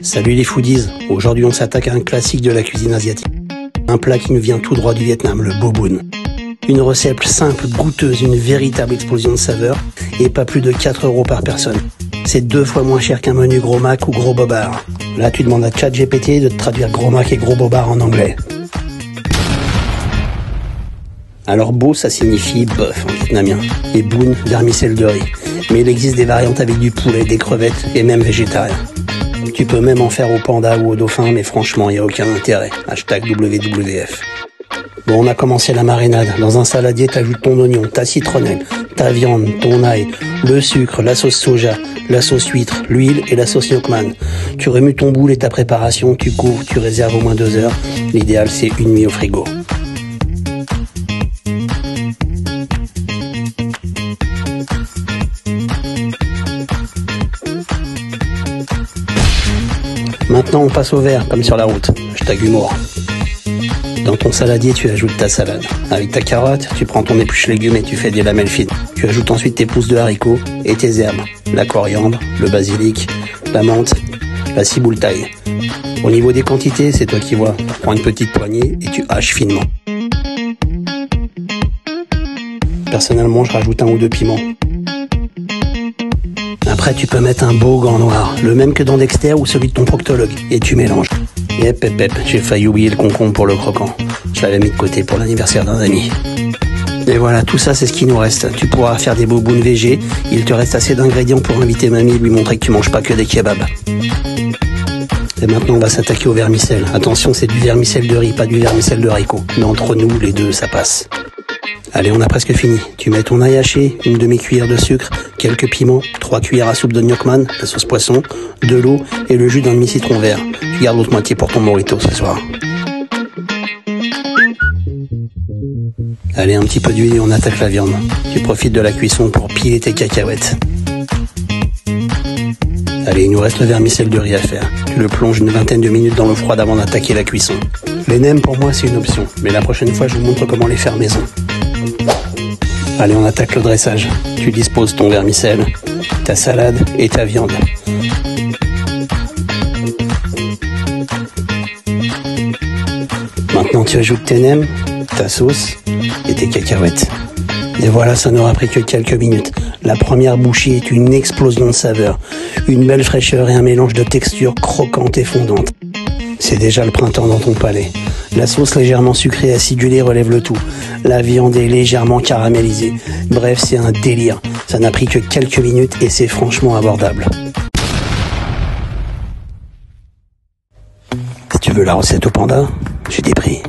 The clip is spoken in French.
Salut les foodies, aujourd'hui on s'attaque à un classique de la cuisine asiatique. Un plat qui nous vient tout droit du Vietnam, le bo bun. Une recette simple, goûteuse, une véritable explosion de saveurs et pas plus de 4 € par personne. C'est 2 fois moins cher qu'un menu Gros Mac ou Gros Bobard. Là tu demandes à ChatGPT de te traduire Gros Mac et Gros Bobard en anglais. Alors bo ça signifie bœuf en vietnamien et bun vermicelle de riz. Mais il existe des variantes avec du poulet, des crevettes et même végétarien. Tu peux même en faire au panda ou au dauphin, mais franchement, il n'y a aucun intérêt. #WWF. Bon, on a commencé la marinade. Dans un saladier, t'ajoutes ton oignon, ta citronnelle, ta viande, ton ail, le sucre, la sauce soja, la sauce huître, l'huile et la sauce Yokman. Tu remues ton boule et ta préparation, tu couvres, tu réserves au moins 2 heures. L'idéal, c'est une nuit au frigo. Maintenant, on passe au vert, comme sur la route. #humour. Dans ton saladier, tu ajoutes ta salade. Avec ta carotte, tu prends ton épluche légumes et tu fais des lamelles fines. Tu ajoutes ensuite tes pousses de haricots et tes herbes. La coriandre, le basilic, la menthe, la ciboule taille. Au niveau des quantités, c'est toi qui vois. Tu prends une petite poignée et tu haches finement. Personnellement, je rajoute 1 ou 2 piments. Après, tu peux mettre un beau gant noir, le même que dans Dexter ou celui de ton proctologue, et tu mélanges. Yep, j'ai failli oublier le concombre pour le croquant. Je l'avais mis de côté pour l'anniversaire d'un ami. Et voilà, tout ça, c'est ce qui nous reste. Tu pourras faire des bo bun végé. Il te reste assez d'ingrédients pour inviter mamie et lui montrer que tu manges pas que des kebabs. Et maintenant, on va s'attaquer au vermicelle. Attention, c'est du vermicelle de riz, pas du vermicelle de haricot. Mais entre nous, les deux, ça passe. Allez, on a presque fini. Tu mets ton ail haché, une demi-cuillère de sucre, quelques piments, 3 cuillères à soupe de Yokman, la sauce poisson, de l'eau et le jus d'un demi-citron vert. Tu gardes l'autre moitié pour ton morito ce soir. Allez, un petit peu d'huile et on attaque la viande. Tu profites de la cuisson pour piler tes cacahuètes. Allez, il nous reste le vermicelle de riz à faire. Tu le plonges une vingtaine de minutes dans l'eau froide avant d'attaquer la cuisson. Les nems, pour moi, c'est une option. Mais la prochaine fois, je vous montre comment les faire maison. Allez, on attaque le dressage. Tu disposes ton vermicelle, ta salade et ta viande. Maintenant, tu ajoutes tes nems, ta sauce et tes cacahuètes. Et voilà, ça n'aura pris que quelques minutes. La première bouchée est une explosion de saveurs, une belle fraîcheur et un mélange de textures croquantes et fondantes. C'est déjà le printemps dans ton palais. La sauce légèrement sucrée acidulée relève le tout. La viande est légèrement caramélisée. Bref, c'est un délire. Ça n'a pris que quelques minutes et c'est franchement abordable. Si tu veux la recette au panda, j'ai des prix.